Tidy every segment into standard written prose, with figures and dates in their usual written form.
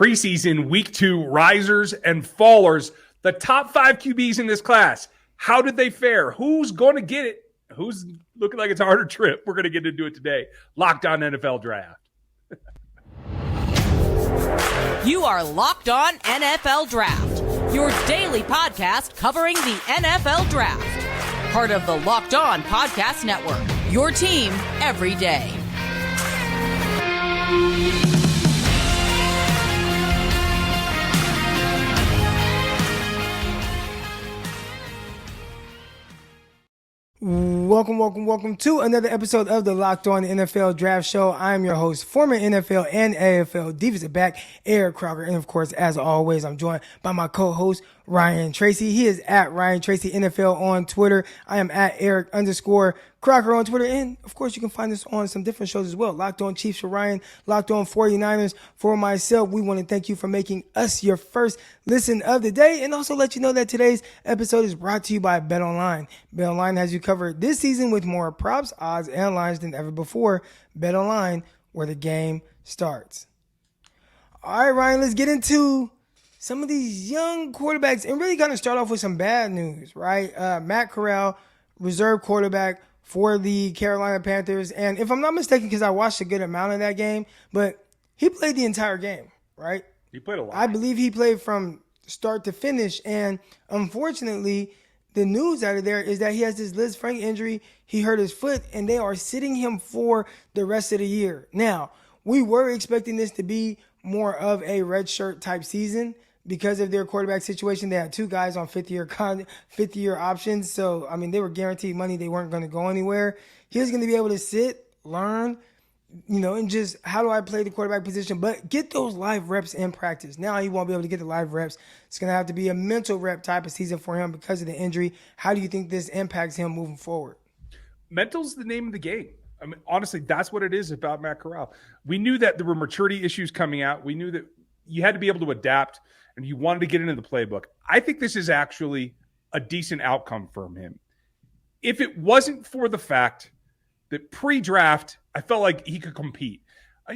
Preseason week 2 risers and fallers. The top 5 QBs in this class. How did they fare? Who's going to get it? Who's looking like it's a harder trip? We're going to get into it today. Locked On NFL Draft. You are Locked On NFL Draft, your daily podcast covering the NFL Draft. Part of the Locked On Podcast Network, your team every day. Welcome to another episode of the Locked On NFL Draft Show. I'm your host, former NFL and AFL defensive back, Eric Crocker. And of course, as always, I'm joined by my co-host, Ryan Tracy. He is at Ryan Tracy NFL on Twitter. I am at Eric_Crocker on Twitter. And of course, you can find us on some different shows as well. Locked On Chiefs for Ryan, Locked On 49ers for myself. We want to thank you for making us your first listen of the day, and also let you know that today's episode is brought to you by BetOnline. BetOnline has you covered this season with more props, odds, and lines than ever before. BetOnline, where the game starts. All right, Ryan, let's get into some of these young quarterbacks and really kind of start off with some bad news, right? Matt Corral, reserve quarterback for the Carolina Panthers. And if I'm not mistaken, because I watched a good amount of that game, but he played the entire game, right? He played a lot. I believe he played from start to finish. And unfortunately, the news out of there is that he has this Liz Frank injury. He hurt his foot, and they are sitting him for the rest of the year. Now, we were expecting this to be more of a redshirt type season because of their quarterback situation. They had 2 guys on fifth-year options. So, I mean, they were guaranteed money. They weren't going to go anywhere. He was going to be able to sit, learn, and just how do I play the quarterback position, but get those live reps in practice. Now he won't be able to get the live reps. It's going to have to be a mental rep type of season for him because of the injury. How do you think this impacts him moving forward? Mental's the name of the game. I mean, honestly, that's what it is about Matt Corral. We knew that there were maturity issues coming out. We knew that you had to be able to adapt, and you wanted to get into the playbook. I think this is actually a decent outcome for him. If it wasn't for the fact that pre-draft, I felt like he could compete.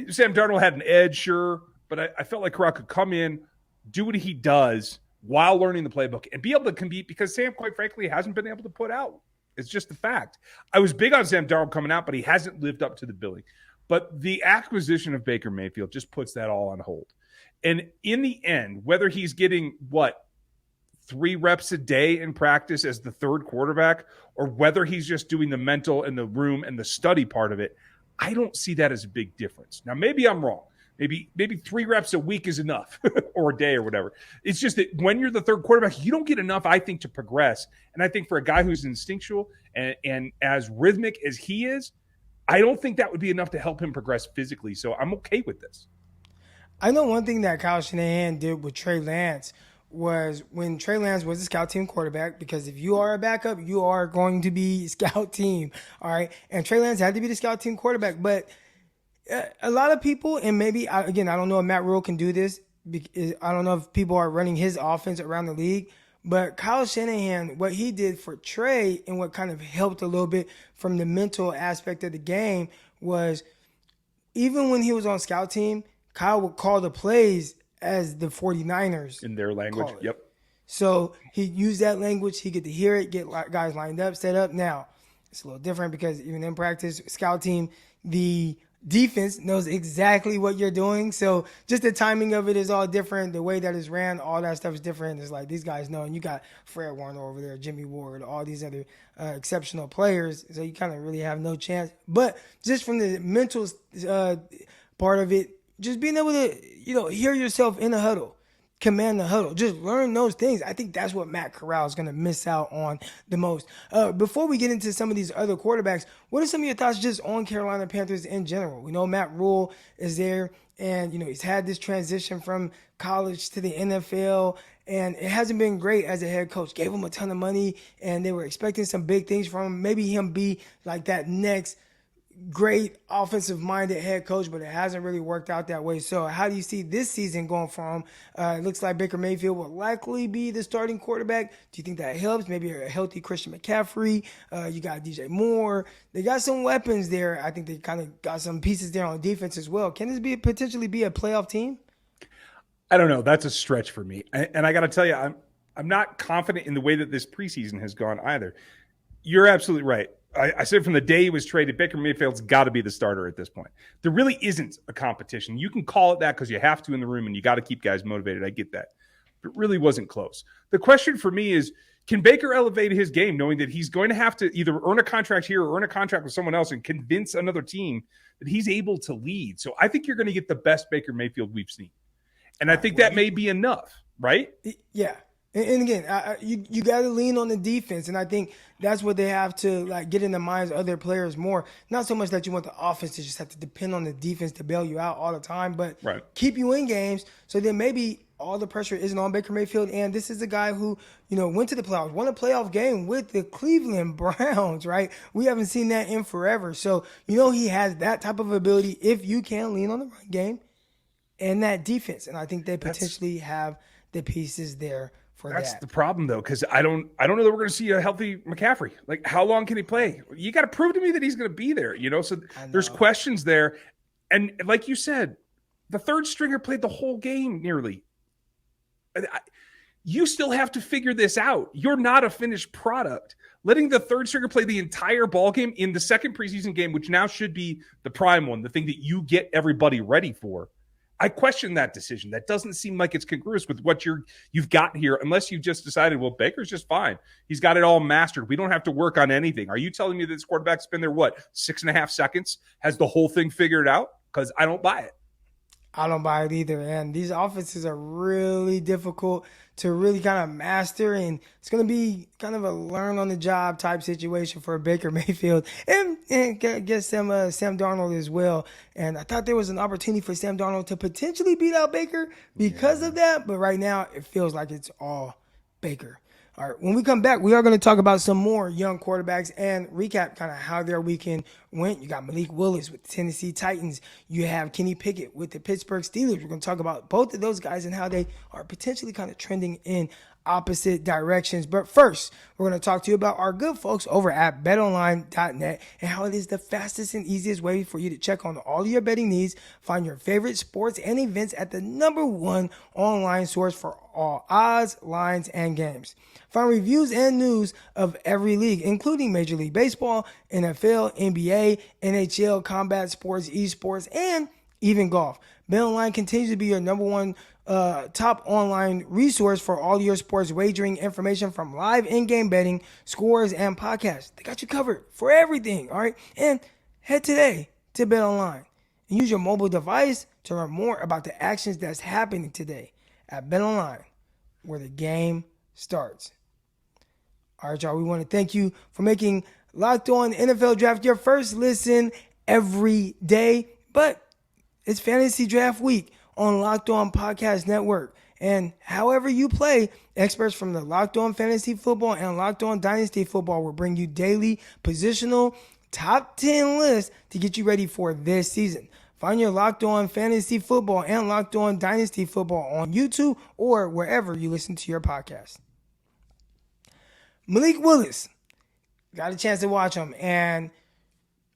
Sam Darnold had an edge, sure, but I felt like Corral could come in, do what he does while learning the playbook, and be able to compete because Sam, quite frankly, hasn't been able to put out. It's just the fact. I was big on Sam Darnold coming out, but he hasn't lived up to the billing. But the acquisition of Baker Mayfield just puts that all on hold. And in the end, whether he's getting, 3 reps a day in practice as the third quarterback, or whether he's just doing the mental and the room and the study part of it, I don't see that as a big difference. Now, maybe I'm wrong. Maybe 3 reps a week is enough or a day or whatever. It's just that when you're the third quarterback, you don't get enough, I think, to progress. And I think for a guy who's instinctual and as rhythmic as he is, I don't think that would be enough to help him progress physically. So I'm okay with this. I know one thing that Kyle Shanahan did with Trey Lance was when Trey Lance was a scout team quarterback, because if you are a backup, you are going to be scout team, all right? And Trey Lance had to be the scout team quarterback. But a lot of people, and maybe, again, I don't know if Matt Rule can do this. I don't know if people are running his offense around the league. But Kyle Shanahan, what he did for Trey and what kind of helped a little bit from the mental aspect of the game was even when he was on scout team, Kyle would call the plays as the 49ers. In their language, yep. So he used that language. He get to hear it, get guys lined up, set up. Now, it's a little different because even in practice, scout team, the defense knows exactly what you're doing. So just the timing of it is all different. The way that it's ran, all that stuff is different. It's like these guys know. And you got Fred Warner over there, Jimmy Ward, all these other exceptional players. So you kind of really have no chance. But just from the mental part of it, just being able to, hear yourself in the huddle, command the huddle, just learn those things. I think that's what Matt Corral is going to miss out on the most. Before we get into some of these other quarterbacks, what are some of your thoughts just on Carolina Panthers in general? We know Matt Rule is there, and, he's had this transition from college to the NFL, and it hasn't been great as a head coach. Gave him a ton of money, and they were expecting some big things from him. Maybe him be like that next great offensive-minded head coach, but it hasn't really worked out that way. So how do you see this season going for him? It looks like Baker Mayfield will likely be the starting quarterback. Do you think that helps? Maybe a healthy Christian McCaffrey. You got DJ Moore. They got some weapons there. I think they kind of got some pieces there on defense as well. Can this potentially be a playoff team? I don't know. That's a stretch for me. And I got to tell you, I'm not confident in the way that this preseason has gone either. You're absolutely right. I said from the day he was traded, Baker Mayfield's got to be the starter at this point. There really isn't a competition. You can call it that because you have to in the room and you got to keep guys motivated. I get that. But it really wasn't close. The question for me is, can Baker elevate his game knowing that he's going to have to either earn a contract here or earn a contract with someone else and convince another team that he's able to lead? So I think you're going to get the best Baker Mayfield we've seen. And I think that may be enough, right? Yeah. And again, you got to lean on the defense, and I think that's what they have to get in the minds of other players more. Not so much that you want the offense to just have to depend on the defense to bail you out all the time, but keep you in games. So then maybe all the pressure isn't on Baker Mayfield, and this is a guy who went to the playoffs, won a playoff game with the Cleveland Browns. Right? We haven't seen that in forever, so he has that type of ability if you can lean on the run game and that defense, and I think they potentially have the pieces there. That's the problem, though, because I don't know that we're going to see a healthy McCaffrey. Like, how long can he play? You got to prove to me that he's going to be there, So there's questions there. And like you said, the third stringer played the whole game nearly. You still have to figure this out. You're not a finished product. Letting the third stringer play the entire ball game in the second preseason game, which now should be the prime one, the thing that you get everybody ready for. I question that decision. That doesn't seem like it's congruous with what you've got here, unless you've just decided, well, Baker's just fine. He's got it all mastered. We don't have to work on anything. Are you telling me that this quarterback's been there, 6.5 seconds, has the whole thing figured out? Because I don't buy it. I don't buy it either. And these offenses are really difficult to really kind of master. And it's going to be kind of a learn-on-the-job type situation for Baker Mayfield and get Sam Darnold as well. And I thought there was an opportunity for Sam Darnold to potentially beat out Baker because of that. But right now, it feels like it's all Baker. All right, when we come back, we are going to talk about some more young quarterbacks and recap kind of how their weekend went. You got Malik Willis with the Tennessee Titans. You have Kenny Pickett with the Pittsburgh Steelers. We're going to talk about both of those guys and how they are potentially kind of trending in opposite directions. But first, we're going to talk to you about our good folks over at BetOnline.net and how it is the fastest and easiest way for you to check on all your betting needs. Find your favorite sports and events at the #1 online source for all odds, lines, and games. Find reviews and news of every league, including Major League Baseball, NFL, NBA, NHL, combat sports, esports, and even golf. BetOnline continues to be your #1 top online resource for all your sports wagering information, from live in-game betting, scores, and podcasts. They got you covered for everything, all right? And head today to BetOnline and use your mobile device to learn more about the actions that's happening today at BetOnline, where the game starts. All right, y'all, we want to thank you for making Locked On NFL Draft your first listen every day, but it's Fantasy Draft Week on Locked On Podcast Network. And however you play, experts from the Locked On Fantasy Football and Locked On Dynasty Football will bring you daily positional top 10 lists to get you ready for this season. Find your Locked On Fantasy Football and Locked On Dynasty Football on YouTube or wherever you listen to your podcast. Malik Willis, got a chance to watch him, and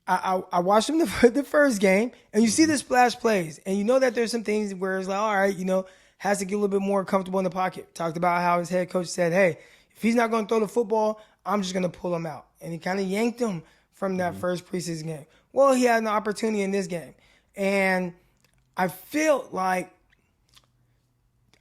I watched him the first game, and you see the splash plays, and you know that there's some things where it's like, all right, has to get a little bit more comfortable in the pocket. Talked about how his head coach said, hey, if he's not going to throw the football, I'm just going to pull him out. And he kind of yanked him from that first preseason game. Well, he had an opportunity in this game, and I feel like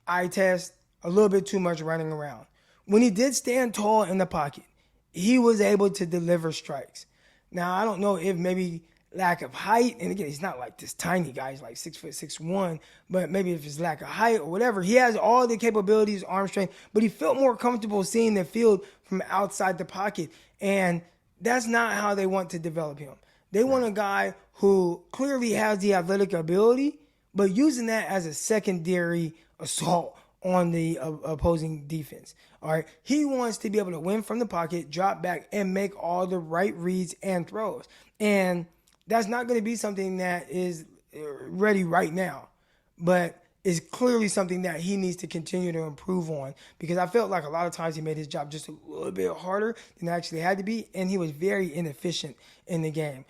eye test a little bit too much running around. When he did stand tall in the pocket, he was able to deliver strikes. Now, I don't know if maybe lack of height, and again, he's not like this tiny guy, he's like 6'6", but maybe if it's lack of height or whatever, he has all the capabilities, arm strength, but he felt more comfortable seeing the field from outside the pocket, and that's not how they want to develop him. They want a guy who clearly has the athletic ability, but using that as a secondary assault on the opposing defense. All right. He wants to be able to win from the pocket, drop back, and make all the right reads and throws. And that's not going to be something that is ready right now. But is clearly something that he needs to continue to improve on, because I felt like a lot of times he made his job just a little bit harder than it actually had to be, and he was very inefficient in the game.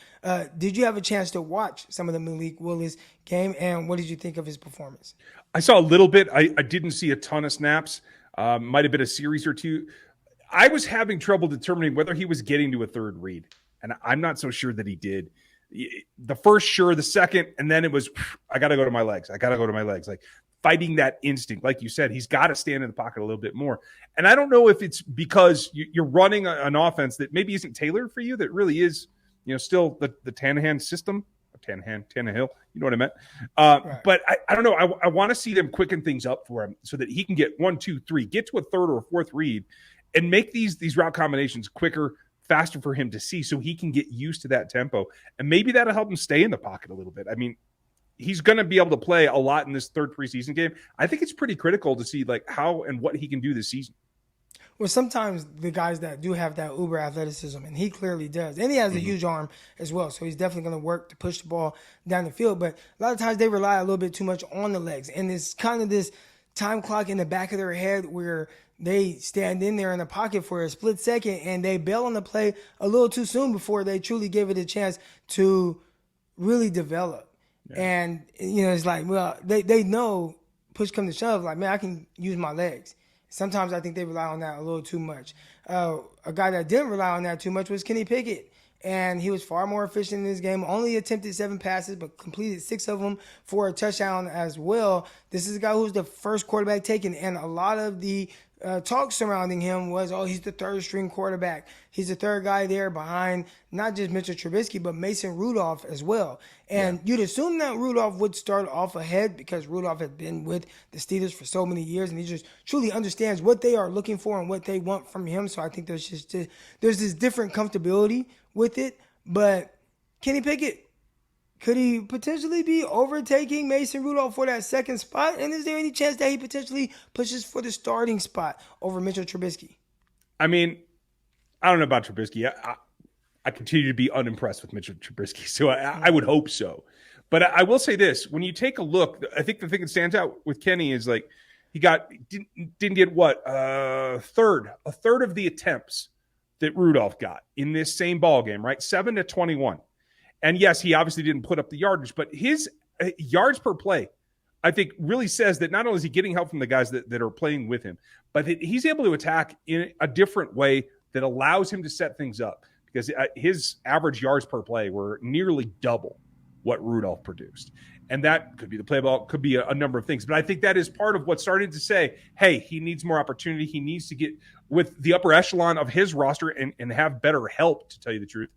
Did you have a chance to watch some of the Malik Willis game, and what did you think of his performance? I saw a little bit. I didn't see a ton of snaps. Might have been a series or two. I was having trouble determining whether he was getting to a third read, and I'm not so sure that he did. The first, sure. The second, and then it was, I got to go to my legs. Like fighting that instinct. Like you said, he's got to stand in the pocket a little bit more. And I don't know if it's because you're running an offense that maybe isn't tailored for you, that really is, still the Tannehill system. Tannehill, you know what I meant. Right. But I don't know. I want to see them quicken things up for him so that he can get 1, 2, 3, get to a third or a fourth read, and make these route combinations quicker, faster for him to see, so he can get used to that tempo. And maybe that'll help him stay in the pocket a little bit. I mean, he's going to be able to play a lot in this third preseason game. I think it's pretty critical to see like how and what he can do this season. Well, sometimes the guys that do have that uber athleticism, and he clearly does, and he has a huge arm as well, so he's definitely going to work to push the ball down the field. But a lot of times they rely a little bit too much on the legs, and it's kind of this time clock in the back of their head where they stand in there in the pocket for a split second and they bail on the play a little too soon before they truly give it a chance to really develop. Yeah. And, it's like, well, they know push come to shove, like, man, I can use my legs. Sometimes I think they rely on that a little too much. A guy that didn't rely on that too much was Kenny Pickett. And he was far more efficient in this game. Only attempted 7 passes, but completed 6 of them for a touchdown as well. This is a guy who's the first quarterback taken, and a lot of the talk surrounding him was, he's the third string quarterback. He's the third guy there behind not just Mitchell Trubisky, but Mason Rudolph as well. And you'd assume that Rudolph would start off ahead because Rudolph has been with the Steelers for so many years, and he just truly understands what they are looking for and what they want from him. So I think there's this different comfortability with it. But Kenny Pickett, could he potentially be overtaking Mason Rudolph for that second spot? And is there any chance that he potentially pushes for the starting spot over Mitchell Trubisky? I mean, I don't know about Trubisky. I continue to be unimpressed with Mitchell Trubisky, so I would hope so. But I will say this. When you take a look, I think the thing that stands out with Kenny is like he didn't get a third of the attempts that Rudolph got in this same ball game, right? 7 to 21. And yes, he obviously didn't put up the yardage, but his yards per play, I think, really says that not only is he getting help from the guys that are playing with him, but he's able to attack in a different way that allows him to set things up, because his average yards per play were nearly double what Rudolph produced. And that could be the play ball, could be a number of things. But I think that is part of what's starting to say, hey, he needs more opportunity. He needs to get with the upper echelon of his roster and have better help, to tell you the truth.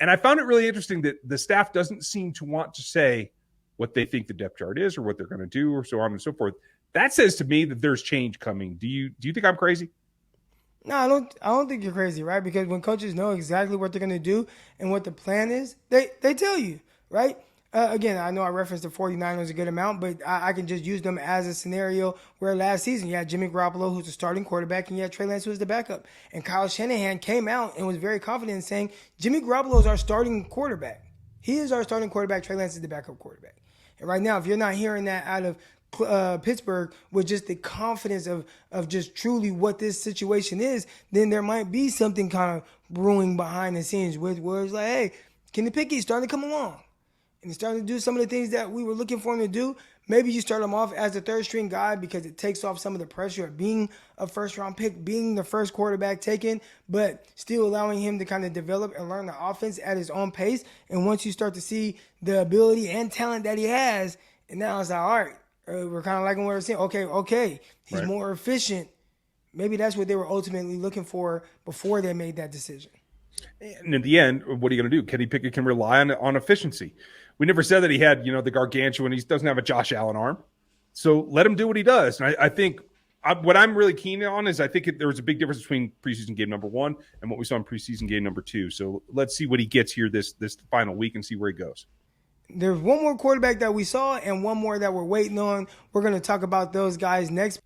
And I found it really interesting that the staff doesn't seem to want to say what they think the depth chart is or what they're going to do or so on and so forth. That says to me that there's change coming. Do you think I'm crazy? No, I don't think you're crazy, right? Because when coaches know exactly what they're going to do and what the plan is, they tell you, right? Again, I know I referenced the 49ers a good amount, but I can just use them as a scenario where last season you had Jimmy Garoppolo, who's the starting quarterback, and you had Trey Lance, who was the backup. And Kyle Shanahan came out and was very confident in saying, Jimmy Garoppolo is our starting quarterback. He is our starting quarterback. Trey Lance is the backup quarterback. And right now, if you're not hearing that out of Pittsburgh with just the confidence of just truly what this situation is, then there might be something kind of brewing behind the scenes with where it's like, hey, Kenny Pickett's starting to come along. And he's starting to do some of the things that we were looking for him to do. Maybe you start him off as a third-string guy because it takes off some of the pressure of being a first-round pick, being the first quarterback taken, but still allowing him to kind of develop and learn the offense at his own pace. And once you start to see the ability and talent that he has, and now it's like, all right, we're kind of liking what we're seeing. Okay, he's right. More efficient. Maybe that's what they were ultimately looking for before they made that decision. And in the end, what are you going to do? Kenny Pickett can rely on efficiency. We never said that he had, the gargantuan. He doesn't have a Josh Allen arm. So let him do what he does. And I think what I'm really keen on is I think there was a big difference between preseason game number 1 and what we saw in preseason game number 2. So let's see what he gets here this final week and see where he goes. There's one more quarterback that we saw and one more that we're waiting on. We're going to talk about those guys next.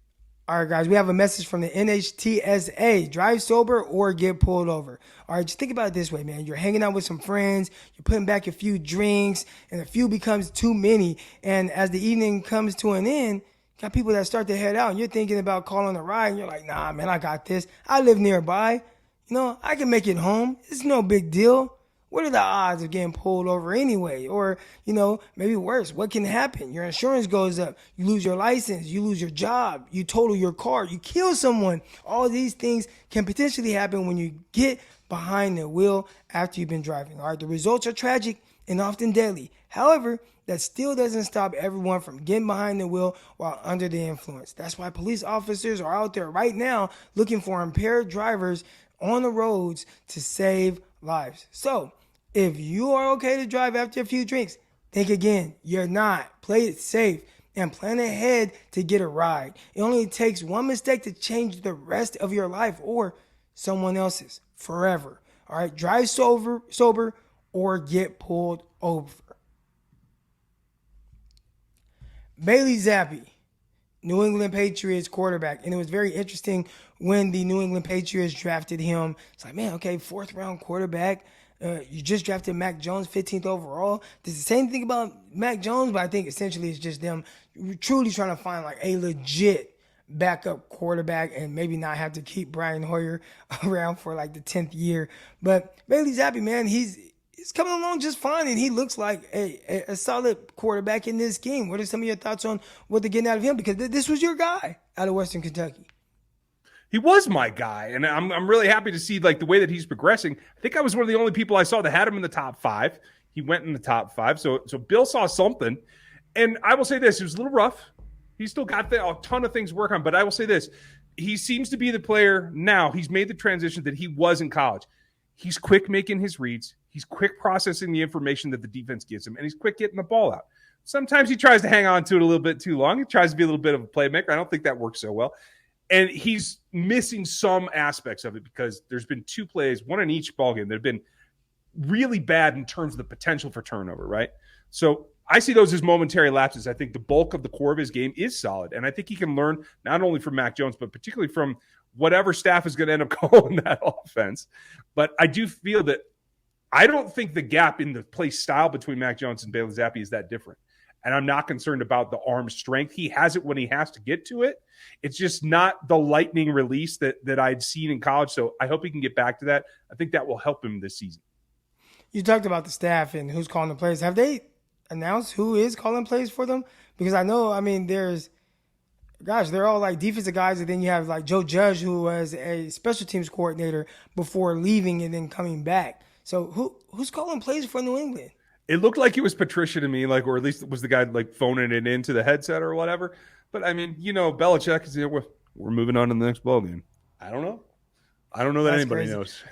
All right, guys, we have a message from the NHTSA. Drive sober or get pulled over. All right, just think about it this way, man. You're hanging out with some friends. You're putting back a few drinks, and a few becomes too many. And as the evening comes to an end, Got people that start to head out, and you're thinking about calling a ride, and you're like, nah, man, I got this. I live nearby. I can make it home. It's no big deal. What are the odds of getting pulled over anyway? Or, maybe worse, what can happen? Your insurance goes up. You lose your license. You lose your job. You total your car. You kill someone. All these things can potentially happen when you get behind the wheel after you've been driving. All right, the results are tragic and often deadly. However, that still doesn't stop everyone from getting behind the wheel while under the influence. That's why police officers are out there right now looking for impaired drivers on the roads to save lives. So, if you are okay to drive after a few drinks, think again. You're not. Play it safe and plan ahead to get a ride. It only takes one mistake to change the rest of your life or someone else's forever. All right, drive sober or get pulled over. Bailey Zappe, New England Patriots quarterback. And it was very interesting when the New England Patriots drafted him. It's like, man, okay, 4th round quarterback. You just drafted Mac Jones 15th overall. There's the same thing about Mac Jones, but I think essentially it's just them truly trying to find like a legit backup quarterback and maybe not have to keep Brian Hoyer around for like the 10th year. But Bailey Zappe, man, he's coming along just fine, and he looks like a solid quarterback in this game. What are some of your thoughts on what they're getting out of him? Because this was your guy out of Western Kentucky. He was my guy, and I'm really happy to see like the way that he's progressing. I think I was one of the only people I saw that had him in the top 5. He went in the top 5, so Bill saw something. And I will say this: it was a little rough. He's still got a ton of things to work on, but I will say this: he seems to be the player now. He's made the transition that he was in college. He's quick making his reads. He's quick processing the information that the defense gives him, and he's quick getting the ball out. Sometimes he tries to hang on to it a little bit too long. He tries to be a little bit of a playmaker. I don't think that works so well. And he's missing some aspects of it because there's been 2 plays, one in each ballgame, that have been really bad in terms of the potential for turnover, right? So I see those as momentary lapses. I think the bulk of the core of his game is solid, and I think he can learn not only from Mac Jones, but particularly from whatever staff is going to end up calling that offense. But I do feel that I don't think the gap in the play style between Mac Jones and Bailey Zappe is that different. And I'm not concerned about the arm strength. He has it when he has to get to it. It's just not the lightning release that I'd seen in college. So I hope he can get back to that. I think that will help him this season. You talked about the staff and who's calling the plays. Have they announced who is calling plays for them? Because I know, they're all like defensive guys, and then you have like Joe Judge, who was a special teams coordinator before leaving and then coming back. So who's calling plays for New England? It looked like it was Patricia to me, or at least it was the guy phoning it into the headset or whatever. But Belichick is we're moving on to the next ballgame. I don't know. I don't know that anybody knows.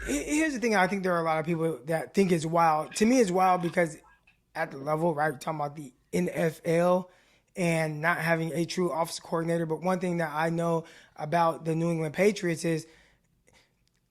Here's the thing. I think there are a lot of people that think it's wild. To me, it's wild because at the level, right, we're talking about the NFL and not having a true offensive coordinator. But one thing that I know about the New England Patriots is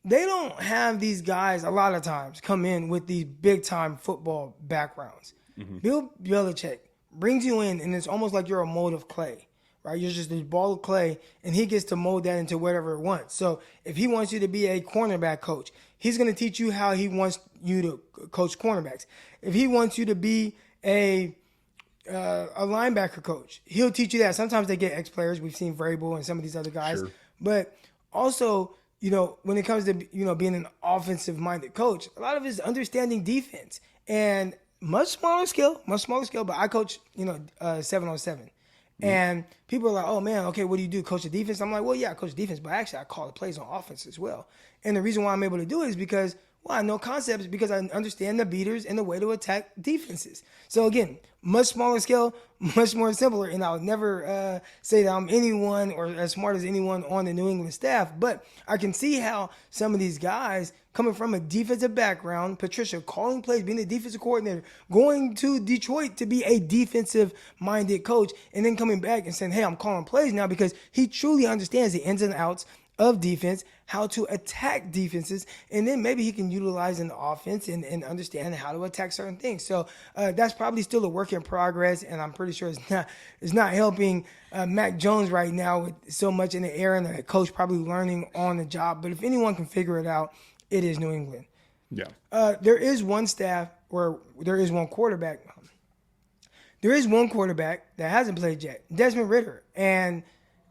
they don't have these guys a lot of times come in with these big-time football backgrounds. Mm-hmm. Bill Belichick brings you in, and it's almost like you're a mold of clay, right? You're just this ball of clay, and he gets to mold that into whatever he wants. So if he wants you to be a cornerback coach, he's going to teach you how he wants you to coach cornerbacks. If he wants you to be a linebacker coach, he'll teach you that. Sometimes they get ex-players. We've seen Vrabel and some of these other guys. Sure. But also, when it comes to, being an offensive-minded coach, a lot of it is understanding defense. And much smaller scale, but I coach, 7-on-7. Mm-hmm. And people are like, oh, man, okay, what do you do, coach the defense? I'm like, well, yeah, I coach defense, but actually I call the plays on offense as well. And the reason why I'm able to do it is because, I know concepts, because I understand the beaters and the way to attack defenses. So, again, much smaller scale, much more simpler, and I would never say that I'm anyone or as smart as anyone on the New England staff, but I can see how some of these guys coming from a defensive background, Patricia calling plays, being a defensive coordinator, going to Detroit to be a defensive-minded coach, and then coming back and saying, hey, I'm calling plays now because he truly understands the ins and outs of defense, how to attack defenses, and then maybe he can utilize in the offense and understand how to attack certain things. So that's probably still a work in progress, and I'm pretty sure it's not helping Mac Jones right now with so much in the air and the coach probably learning on the job. But if anyone can figure it out, it is New England. Yeah. There is one staff, or there is one quarterback there is one quarterback that hasn't played yet, Desmond Ritter. And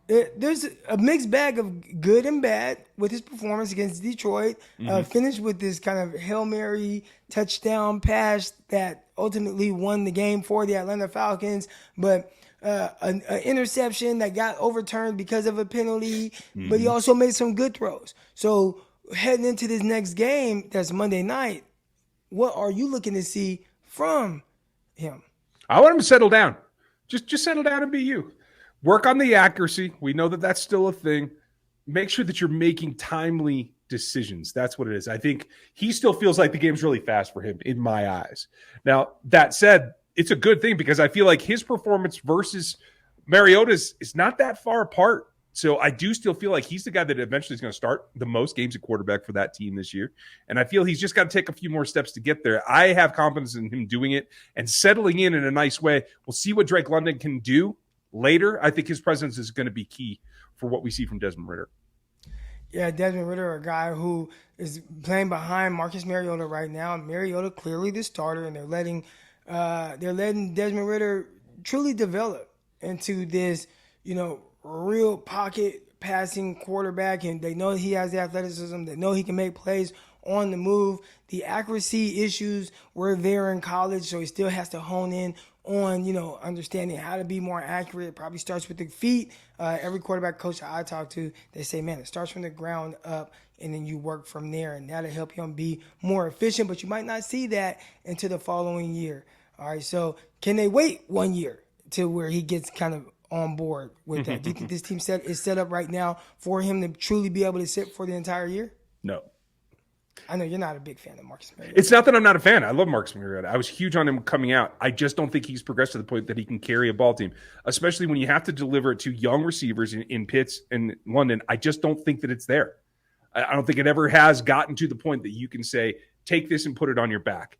there's a mixed bag of good and bad with his performance against Detroit. Finished with this kind of Hail Mary touchdown pass that ultimately won the game for the Atlanta Falcons. But an interception that got overturned because of a penalty. But he also made some good throws. So heading into this next game, that's Monday night, what are you looking to see from him? I want him to settle down. Just settle down and be you. Work on the accuracy. We know that that's still a thing. Make sure that you're making timely decisions. That's what it is. I think he still feels like the game's really fast for him in my eyes. Now, that said, it's a good thing because I feel like his performance versus Mariota's is not that far apart. So I do still feel like he's the guy that eventually is going to start the most games at quarterback for that team this year. And I feel he's just got to take a few more steps to get there. I have confidence in him doing it and settling in a nice way. We'll see what Drake London can do later. I think his presence is going to be key for what we see from Desmond Ritter. Yeah, Desmond Ritter, a guy who is playing behind Marcus Mariota right now. Mariota clearly the starter, and they're letting Desmond Ritter truly develop into this, real pocket passing quarterback. And they know he has the athleticism. They know he can make plays on the move. The accuracy issues were there in college, so he still has to hone in on, understanding how to be more accurate. It probably starts with the feet. Every quarterback coach I talk to, they say, man, it starts from the ground up, and then you work from there, and that'll help him be more efficient. But you might not see that until the following year. All right, so can they wait 1 year to where he gets kind of on board with that? Do you think this team is set up right now for him to truly be able to sit for the entire year? No. I know you're not a big fan of Marcus Mariota. It's not that I'm not a fan. I love Marcus Mariota. I was huge on him coming out. I just don't think he's progressed to the point that he can carry a ball team, especially when you have to deliver it to young receivers in Pitts and London. I just don't think that it's there. I don't think it ever has gotten to the point that you can say, take this and put it on your back.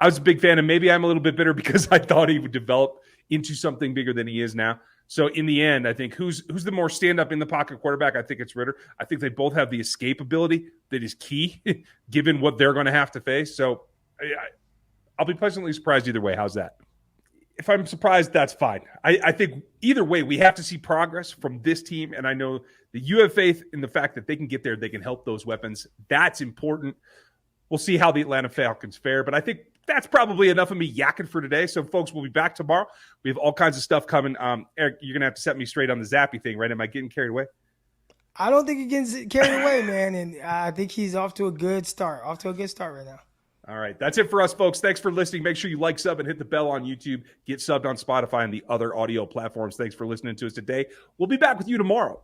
I was a big fan, and maybe I'm a little bit bitter because I thought he would develop into something bigger than he is now. So in the end, I think who's the more stand-up in the pocket quarterback? I think it's Ritter. I think they both have the escape ability that is key given what they're going to have to face. So I'll be pleasantly surprised either way. How's that? If I'm surprised, that's fine. I think either way, we have to see progress from this team. And I know that you have faith in the fact that they can get there. They can help those weapons. That's important. We'll see how the Atlanta Falcons fare. But I think that's probably enough of me yakking for today. So, folks, we'll be back tomorrow. We have all kinds of stuff coming. Eric, you're going to have to set me straight on the Zappe thing, right? Am I getting carried away? I don't think he gets carried away, man. And I think he's off to a good start right now. All right. That's it for us, folks. Thanks for listening. Make sure you like, sub, and hit the bell on YouTube. Get subbed on Spotify and the other audio platforms. Thanks for listening to us today. We'll be back with you tomorrow.